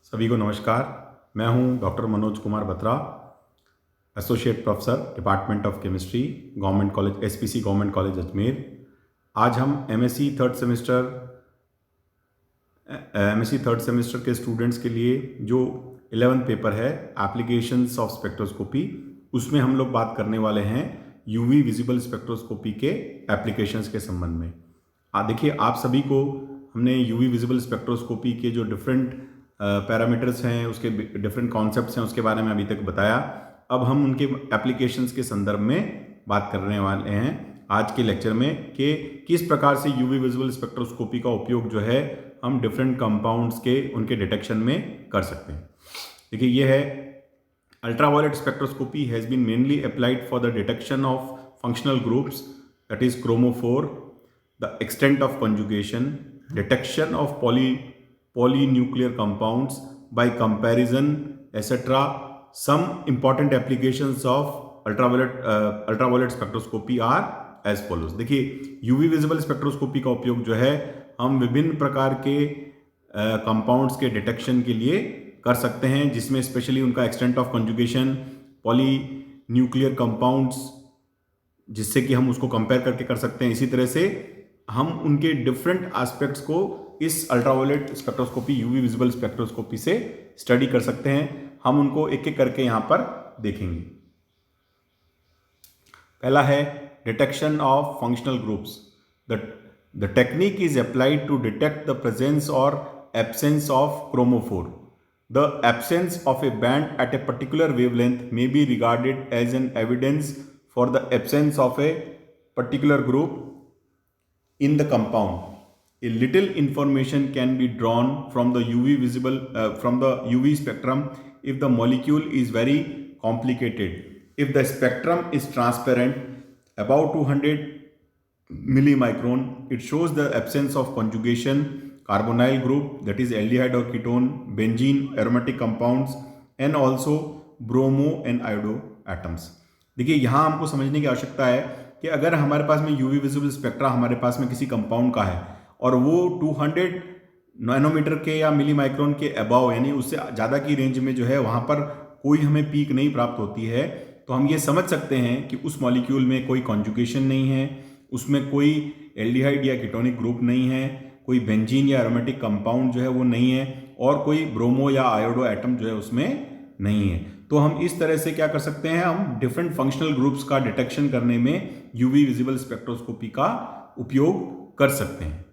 सभी को नमस्कार। मैं हूं doctor Manoj Kumar Batra, associate professor department of chemistry, government college SPC government college Ajmer. आज हम एमएससी थर्ड सेमेस्टर के स्टूडेंट्स के लिए जो 11th पेपर है एप्लीकेशंस ऑफ स्पेक्ट्रोस्कोपी, उसमें हम लोग बात करने वाले हैं यूवी विजिबल स्पेक्ट्रोस्कोपी के एप्लीकेशंस के संबंध में। देखिए, आप सभी को हमने यूवी विजिबल स्पेक्ट्रोस्कोपी के जो डिफरेंट पैरामीटर्स हैं, उसके डिफरेंट कॉन्सेप्ट्स हैं, उसके बारे में अभी तक बताया। अब हम उनके एप्लीकेशंस के संदर्भ में बात करने वाले हैं आज के लेक्चर में कि किस प्रकार से यूवी विजिबल स्पेक्ट्रोस्कोपी का उपयोग जो है हम डिफरेंट कंपाउंड्स के उनके डिटेक्शन में कर सकते हैं। देखिए, ये है ultraviolet spectroscopy has been mainly applied for the detection of functional groups, that is chromophore, the extent of conjugation, detection of polynuclear compounds by comparison, etc. Some important applications of ultraviolet spectroscopy are as follows. देखिए, UV visible spectroscopy का उपयोग जो है हम विभिन्न प्रकार के compounds के डिटेक्शन के लिए कर सकते हैं, जिसमें स्पेशली उनका extent of conjugation, polynuclear compounds, जिससे कि हम उसको कंपेयर करके कर सकते हैं। इसी तरह से हम उनके डिफरेंट एस्पेक्ट्स को इस ultraviolet spectroscopy, UV visible spectroscopy से स्टडी कर सकते हैं। हम उनको एक एक करके यहां पर देखेंगे। पहला है detection of functional groups. The technique is applied to detect the presence और absence of chromophore. The absence of a band at a particular wavelength may be regarded as an evidence for the absence of a particular group in the compound. A little information can be drawn from the UV spectrum if the molecule is very complicated. If the spectrum is transparent, about 200 millimicron, it shows the absence of conjugation, carbonyl group, that is aldehyde or ketone, benzene, aromatic compounds, and also bromo and iodo atoms. देखिए, यहाँ हमको समझने की आवश्यकता है कि अगर हमारे पास में यूवी विजिबल स्पेक्ट्रा हमारे पास में किसी कंपाउंड का है और वो 200 नैनोमीटर के या मिली माइक्रोन के अबाव, यानी उससे ज़्यादा की रेंज में जो है वहाँ पर कोई हमें पीक नहीं प्राप्त होती है, तो हम ये समझ सकते हैं कि उस मॉलिक्यूल में कोई कॉन्जुगेशन नहीं है, उसमें कोई एल्डिहाइड या कीटोनिक ग्रुप नहीं है, कोई बेंजीन या एरोमेटिक कंपाउंड जो है वो नहीं है, और कोई ब्रोमो या आयोडो एटम जो है उसमें नहीं है। तो हम इस तरह से क्या कर सकते हैं, हम डिफरेंट फंक्शनल ग्रुप्स का डिटेक्शन करने में यूवी विजिबल स्पेक्ट्रोस्कोपी का उपयोग कर सकते हैं।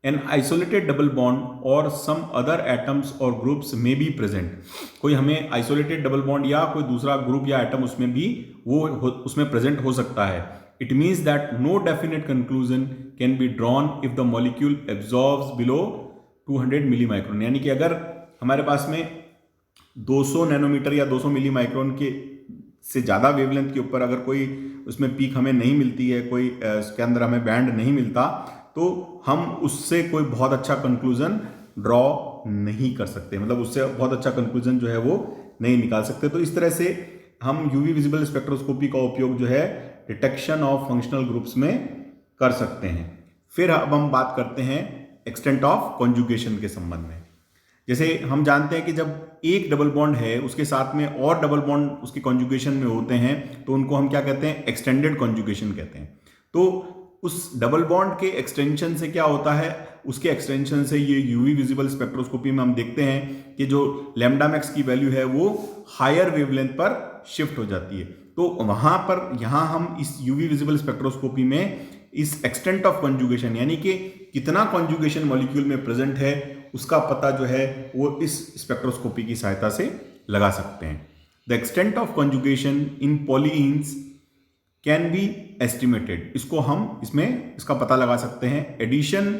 एन आइसोलेटेड डबल बॉन्ड और सम अदर एटम्स और ग्रुप्स में बी प्रेजेंट. कोई हमें आइसोलेटेड डबल बॉन्ड या कोई दूसरा ग्रुप या एटम उसमें भी उसमें प्रेजेंट हो सकता है. It means that no definite conclusion can be drawn if the molecule absorbs below 200 मिलीमाइक्रोन. यानी कि अगर हमारे पास में 200 नैनोमीटर या 200 मिलीमाइक्रोन के से ज़्यादा वेवलेंथ के ऊपर अगर कोई उसमें पीक हमें नहीं मिलती है, कोई उसके अंदर हमें बैंड नहीं मिलता, तो हम उससे कोई बहुत अच्छा कंक्लूजन ड्रॉ नहीं कर सकते, मतलब उससे बहुत अच्छा कंक्लूजन जो है वो नहीं निकाल सकते. तो इस तरह से हम यूवी विजिबल स्पेक्ट्रोस्कोपी का उपयोग जो है डिटेक्शन ऑफ फंक्शनल ग्रुप्स में कर सकते हैं. फिर अब हम बात करते हैं एक्सटेंट ऑफ कॉन्जुगेशन के संबंध में. जैसे हम जानते हैं कि जब एक डबल बॉन्ड है उसके साथ में और डबल बॉन्ड उसके कॉन्जुगेशन में होते हैं तो उनको हम क्या कहते हैं, एक्सटेंडेड कॉन्जुगेशन कहते हैं. तो उस डबल बॉन्ड के एक्सटेंशन से क्या होता है, उसके एक्सटेंशन से ये यूवी विजिबल स्पेक्ट्रोस्कोपी में हम देखते हैं कि जो लैम्डा मैक्स की वैल्यू है वो हायर वेवलेंथ पर शिफ्ट हो जाती है. तो वहां पर यहां हम इस यूवी विजिबल स्पेक्ट्रोस्कोपी में इस एक्सटेंट ऑफ कॉन्जुगेशन, यानी कि कितना कॉन्जुगेशन मॉलिक्यूल में प्रेजेंट है, उसका पता जो है वो इस स्पेक्ट्रोस्कोपी की सहायता से लगा सकते हैं. The extent of conjugation in polyenes can be estimated. इसको हम इसका पता लगा सकते हैं. Addition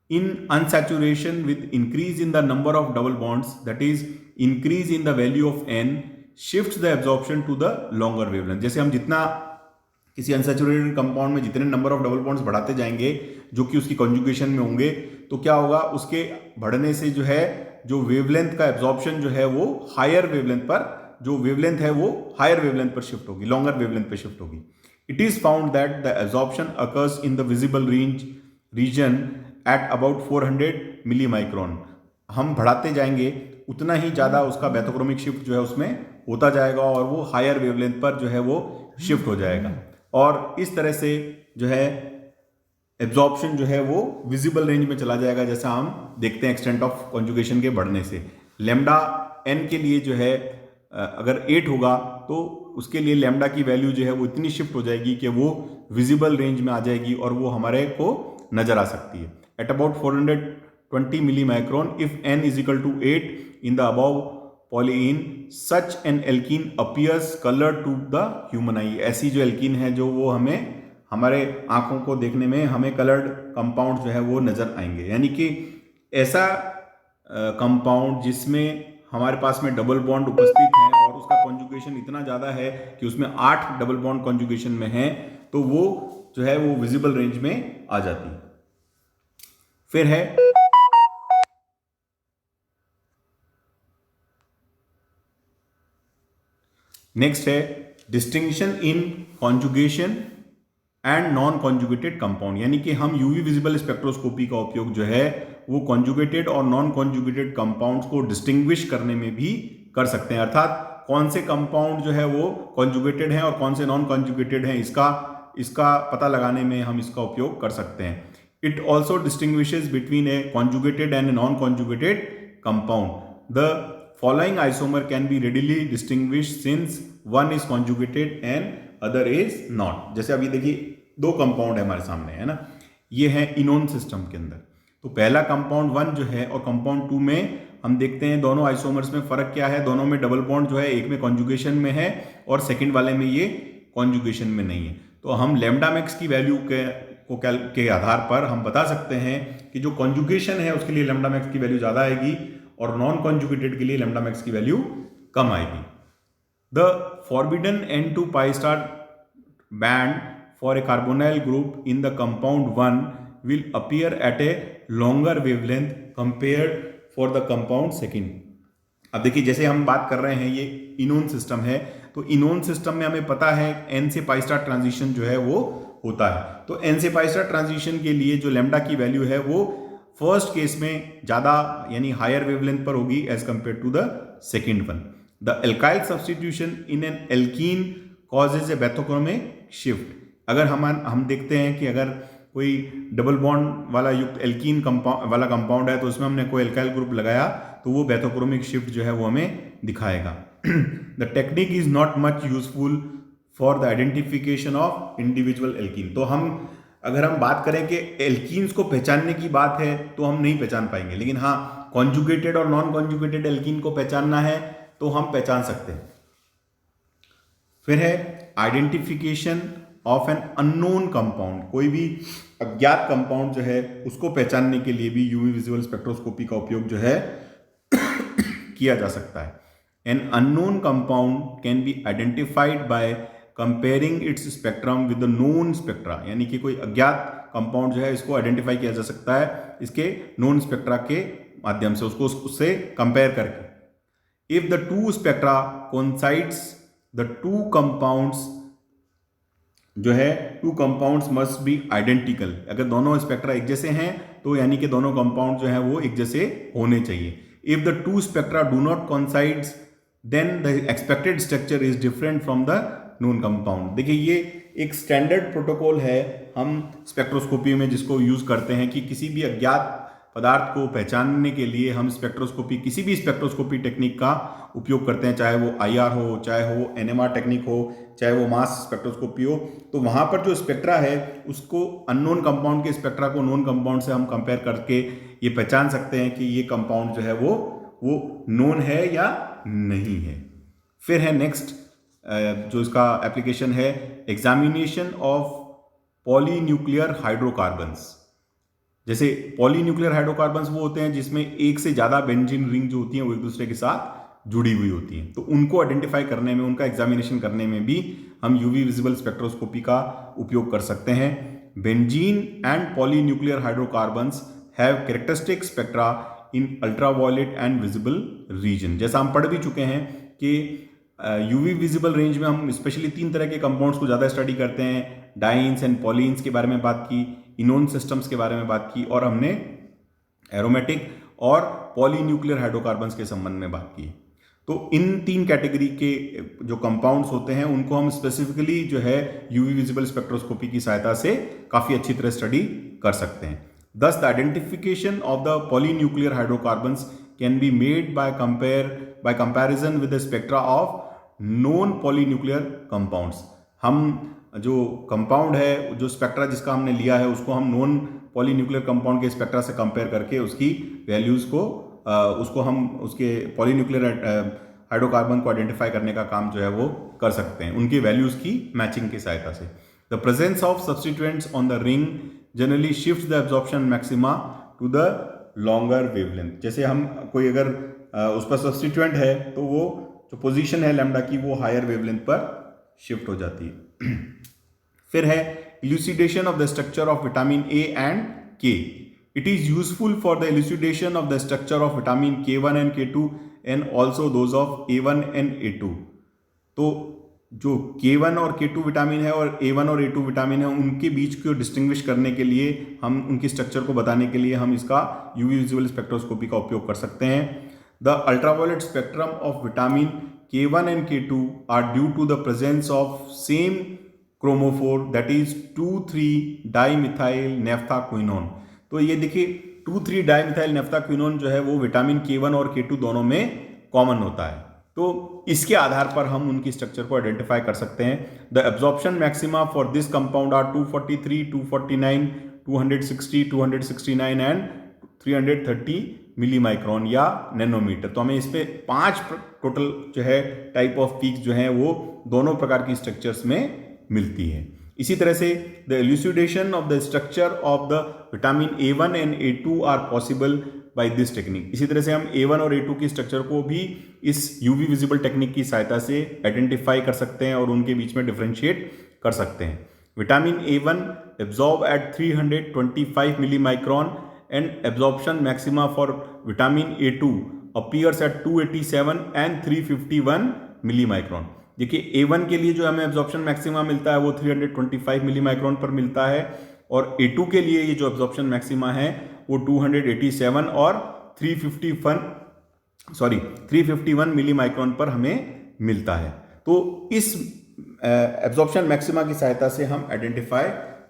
in unsaturation with increase in the number of double bonds, that is increase in the value of N, shift the absorption to the longer wavelength. जैसे हम जितना किसी अनसैचुरेटेड कंपाउंड में जितने नंबर ऑफ डबल बॉन्ड्स बढ़ाते जाएंगे जो कि उसकी कॉन्जुगेशन में होंगे, तो क्या होगा, उसके बढ़ने से जो है जो वेवलेंथ का एब्जॉर्प्शन जो है वो हायर वेवलेंथ पर, जो वेवलेंथ है वो हायर वेवलेंथ पर शिफ्ट होगी, लॉन्गर वेवलेंथ पर शिफ्ट होगी. It is found that the absorption occurs in the visible region at about 400 millimicron. हम बढ़ाते जाएंगे उतना ही ज़्यादा उसका बैथोक्रोमिक शिफ्ट जो है उसमें होता जाएगा और वो हायर वेवलेंथ पर जो है वो शिफ्ट हो जाएगा, और इस तरह से जो है एब्जॉर्प्शन जो है वो विजिबल रेंज में चला जाएगा, जैसा हम देखते हैं एक्सटेंट ऑफ कॉन्जुगेशन के बढ़ने से। लेमडा एन के लिए जो है अगर 8 होगा तो उसके लिए लेमडा की वैल्यू जो है वो इतनी शिफ्ट हो जाएगी कि वो विजिबल रेंज में आ जाएगी और वो हमारे को नजर आ सकती है। At about 420 millimicron if n is equal to 8 in the above polyene such n alkene appears colour to the human eye. ऐसी जो एल्कीन है जो वो हमें हमारे आंखों को देखने में हमें कलर्ड कंपाउंड जो है वो नजर आएंगे, यानी कि ऐसा कंपाउंड जिसमें हमारे पास में डबल बॉन्ड उपस्थित है और उसका कॉन्जुगेशन इतना ज़्यादा है कि उसमें 8 डबल बॉन्ड कॉन्जुगेशन में है, तो वो जो है वो विजिबल रेंज में आ जाती है। फिर है नेक्स्ट है distinction in conjugation and non conjugated compound, यानी कि हम यूवी विजिबल स्पेक्ट्रोस्कोपी का उपयोग जो है वो कॉन्जुगेटेड और नॉन कॉन्जुगेटेड कंपाउंड्स को डिस्टिंग्विश करने में भी कर सकते हैं, अर्थात कौन से कंपाउंड जो है वो कॉन्जुगेटेड हैं और कौन से नॉन कॉन्जुगेटेड हैं इसका पता लगाने में हम इसका उपयोग कर सकते हैं। It also distinguishes between A conjugated and a non conjugated compound. The following isomer can be readily distinguish since one is conjugated and other is not. जैसे अभी देखिए 2 कंपाउंड है हमारे सामने, है ना, ये है इनोन सिस्टम के अंदर। तो पहला कंपाउंड 1 जो है और कंपाउंड 2 में हम देखते हैं दोनों आइसोमर्स में फर्क क्या है। दोनों में डबल बॉन्ड जो है एक में कॉन्जुगेशन में है और सेकंड वाले में ये कॉन्जुगेशन में नहीं है। तो हम लैम्डा मैक्स की वैल्यू के आधार पर हम बता सकते हैं कि जो कॉन्जुगेशन है उसके लिए लैम्डा मैक्स की वैल्यू ज़्यादा आएगी और नॉन कॉन्जुगेटेड के लिए लैम्डा मैक्स की वैल्यू कम आएगी। The forbidden N2 pi star band for a carbonyl group in the compound 1 will appear at a longer wavelength compared for the compound second। अब देखिए जैसे हम बात कर रहे हैं ये इनोन सिस्टम है, तो इनोन सिस्टम में हमें पता है N से pi star ट्रांजिशन जो है वो होता है। तो N से pi star ट्रांजिशन के लिए जो लैम्डा की वैल्यू है वो फर्स्ट केस में ज़्यादा यानी हायर वेवलेंथ पर होगी as compare to the second one. The alkyl substitution in an alkene causes a bathochromic shift। अगर हम देखते हैं कि अगर कोई डबल बॉन्ड वाला युक्त एल्कीन वाला कंपाउंड है तो उसमें हमने कोई एल्काइल ग्रुप लगाया तो वो बैथोक्रोमिक शिफ्ट जो है वो हमें दिखाएगा। The technique is not much useful for the identification of individual alkene. तो अगर हम बात करें कि एल्कीन्स को पहचानने की बात है तो हम नहीं पहचान पाएंगे, लेकिन हाँ कॉन्जुगेटेड और नॉन कॉन्जुगेटेड एल्कीन को पहचानना है तो हम पहचान सकते हैं। फिर है identification of an unknown compound. कोई भी अज्ञात कंपाउंड जो है उसको पहचानने के लिए भी यूवी विजुअल स्पेक्ट्रोस्कोपी का उपयोग जो है किया जा सकता है। An unknown compound can be identified by comparing it's spectrum with the known spectra, यानी कि कोई अज्ञात कंपाउंड जो है इसको आइडेंटिफाई किया जा सकता है इसके नोन स्पेक्ट्रा के माध्यम से, उससे कंपेयर करके। If the two spectra coincides, the two compounds जो है two compounds must be identical. अगर दोनों स्पेक्ट्रा एक जैसे हैं तो यानी कि दोनों कंपाउंड जो है वो एक जैसे होने चाहिए। If the two spectra do not coincides then the expected structure is different from the known compound। देखिए ये एक स्टैंडर्ड प्रोटोकॉल है हम स्पेक्ट्रोस्कोपी में जिसको यूज करते हैं कि किसी भी अज्ञात पदार्थ को पहचानने के लिए हम स्पेक्ट्रोस्कोपी किसी भी स्पेक्ट्रोस्कोपी टेक्निक का उपयोग करते हैं, चाहे वो IR हो, चाहे वो NMR टेक्निक हो, चाहे वो मास स्पेक्ट्रोस्कोपी हो। तो वहाँ पर जो स्पेक्ट्रा है उसको अननोन कंपाउंड के स्पेक्ट्रा को नोन कंपाउंड से हम कंपेयर करके ये पहचान सकते हैं कि ये कंपाउंड जो है वो नोन है या नहीं है। फिर है नेक्स्ट जो इसका एप्लीकेशन है एग्जामिनेशन ऑफ पॉलीन्यूक्लियर हाइड्रोकार्बन्स। जैसे पॉलीन्यूक्लियर हाइड्रोकार्बन्स वो होते हैं जिसमें एक से ज़्यादा बेंजीन रिंग जो होती हैं वो एक दूसरे के साथ जुड़ी हुई होती हैं, तो उनको आइडेंटिफाई करने में, उनका एग्जामिनेशन करने में भी हम यूवी विजिबल स्पेक्ट्रोस्कोपी का उपयोग कर सकते हैं। Benzene and polynuclear hydrocarbons have characteristic spectra in ultraviolet and visible region. जैसा हम पढ़ भी चुके हैं कि यूवी विजिबल रेंज में हम स्पेशली 3 तरह के कंपाउंड्स को ज़्यादा स्टडी करते हैं, डाइन्स एंड पॉलीन्स के बारे में बात की, इनोन सिस्टम्स के बारे में बात की और हमने एरोमेटिक और पॉलीन्यूक्लियर हाइड्रोकार्बन्स के संबंध में बात की। तो इन 3 कैटेगरी के जो कंपाउंड्स होते हैं उनको हम स्पेसिफिकली जो है यूवी विजिबल स्पेक्ट्रोस्कोपी की सहायता से काफ़ी अच्छी तरह स्टडी कर सकते हैं। Thus, the identification of the polynuclear hydrocarbons can be made by comparison with the spectra of known polynuclear compounds. हम जो कंपाउंड है, जो स्पेक्ट्रा जिसका हमने लिया है, उसको हम नॉन पॉलीन्यूक्लियर कंपाउंड के स्पेक्ट्रा से कंपेयर करके उसकी वैल्यूज को उसको हम उसके पॉलीन्यूक्लियर हाइड्रोकार्बन को आइडेंटिफाई करने का काम जो है वो कर सकते हैं उनकी वैल्यूज की मैचिंग की सहायता से। The presence of substituents on the ring generally shift the absorption maxima to the longer wavelength. जैसे हम कोई अगर उस पर सब्स्टिट्यूएंट है तो वो जो पोजीशन है लैम्डा की वो हायर वेवलेंथ पर शिफ्ट हो जाती है। फिर है elucidation of the structure of vitamin A and K. It is useful for the elucidation of the structure of vitamin K1 and K2 and also those of A1 and A2। तो जो K1 और K2 vitamin है और A1 और A2 vitamin है उनके बीच को distinguish करने के लिए हम उनकी स्ट्रक्चर को बताने के लिए हम इसका यूवी विजुअल स्पेक्ट्रोस्कोपी का उपयोग कर सकते हैं। The ultraviolet spectrum of vitamin K1 and K2 are due to the presence of same chromophore that is two three dimethyl naphthoquinone. तो ये देखिए 2,3-डाइमिथाइल नेफ्थाक्विनोन जो है वो विटामिन K1 और K2 दोनों में कॉमन होता है। तो इसके आधार पर हम उनकी स्ट्रक्चर को आइडेंटिफाई कर सकते हैं। The absorption maxima for this compound are 243, 249, 260, 269 and 330 millimicron या नैनोमीटर। तो हमें इस पे 5 टोटल जो है टाइप ऑफ पीक्स जो है वो दोनों प्रकार की स्ट्रक्चर्स में मिलती है। इसी तरह से the elucidation of the structure of the vitamin A1 and A2 are possible by this technique. इसी तरह से हम A1 और A2 की स्ट्रक्चर को भी इस यूवी विजिबल टेक्निक की सहायता से आइडेंटिफाई कर सकते हैं और उनके बीच में डिफरेंशिएट कर सकते हैं। Vitamin A1 absorb at 325 millimicron and absorption maxima for vitamin A2 appears at 287 and 351 millimicron. देखिए A1 के लिए जो हमें एब्जॉर्प्शन मैक्सिमा मिलता है वो 325 मिली माइक्रोन पर मिलता है और A2 के लिए ये जो एब्जॉर्प्शन मैक्सिमा है वो 287 और 351 मिली माइक्रोन पर हमें मिलता है। तो इस एब्जॉर्प्शन मैक्सिमा की सहायता से हम आइडेंटिफाई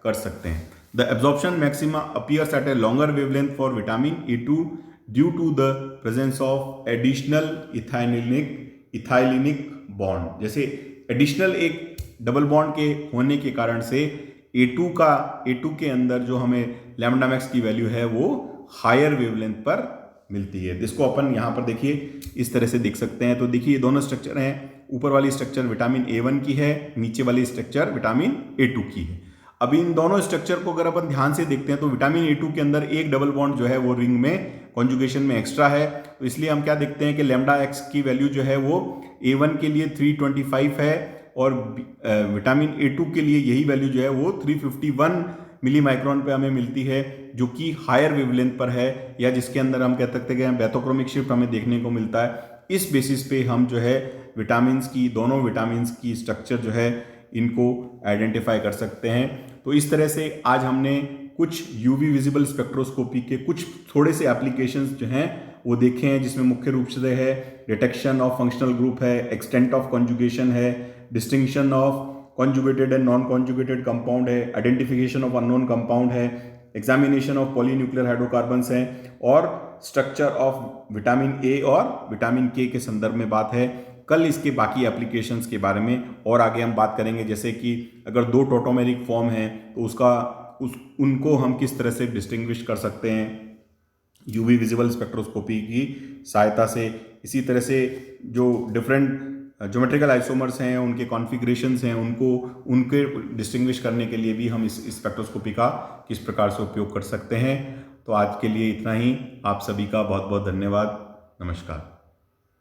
कर सकते हैं। The absorption maxima appears at a longer wavelength for vitamin A2 due to the presence of additional ethylenic bond. जैसे एडिशनल एक डबल बॉन्ड के होने के कारण से A2 के अंदर जो हमें लैम्डा मैक्स की वैल्यू है वो हायर वेवलेंथ पर मिलती है। जिसको अपन यहाँ पर देखिए इस तरह से देख सकते हैं। तो देखिए ये दोनों स्ट्रक्चर हैं, ऊपर वाली स्ट्रक्चर विटामिन A1 की है, नीचे वाली स्ट्रक्चर विटामिन A2 की है। अब इन दोनों स्ट्रक्चर को अगर अपन ध्यान से देखते हैं तो विटामिन A2 के अंदर एक डबल बॉन्ड जो है वो रिंग में कॉन्जुगेशन में एक्स्ट्रा है। तो इसलिए हम क्या देखते हैं कि लैम्डा एक्स की वैल्यू जो है वो A1 के लिए 325 है और विटामिन A2 के लिए यही वैल्यू जो है वो 351 मिली माइक्रोन पे हमें मिलती है, जो कि हायर वेवलेंथ पर है या जिसके अंदर हम कह सकते हैं कि बैथोक्रोमिक शिफ्ट हमें देखने को मिलता है। इस बेसिस पे हम जो है दोनों विटामिन्स की स्ट्रक्चर जो है इनको आइडेंटिफाई कर सकते हैं। तो इस तरह से आज हमने कुछ यूवी विजिबल स्पेक्ट्रोस्कोपी के कुछ थोड़े से एप्लीकेशंस जो हैं वो देखे हैं, जिसमें मुख्य रूप से है डिटेक्शन ऑफ फंक्शनल ग्रुप है, एक्सटेंट ऑफ कॉन्जुगेशन है, distinction of conjugated and non conjugated compound है, आइडेंटिफिकेशन ऑफ अननोन कंपाउंड है, एग्जामिनेशन ऑफ पॉलीन्यूक्लियर हाइड्रोकार्बन्स हैं और स्ट्रक्चर ऑफ विटामिन ए और विटामिन के संदर्भ में बात है। कल इसके बाकी एप्लीकेशंस के बारे में और आगे हम बात करेंगे, जैसे कि अगर 2 टोटोमेरिक फॉर्म हैं तो उनको हम किस तरह से डिस्टिंग्विश कर सकते हैं यूवी विजिबल स्पेक्ट्रोस्कोपी की सहायता से। इसी तरह से जो डिफरेंट ज्योमेट्रिकल आइसोमर्स हैं, उनके कॉन्फ़िगरेशंस हैं, उनके डिस्टिंग्विश करने के लिए भी हम इस स्पेक्ट्रोस्कोपी का किस प्रकार से उपयोग कर सकते हैं। तो आज के लिए इतना ही। आप सभी का बहुत बहुत धन्यवाद। नमस्कार।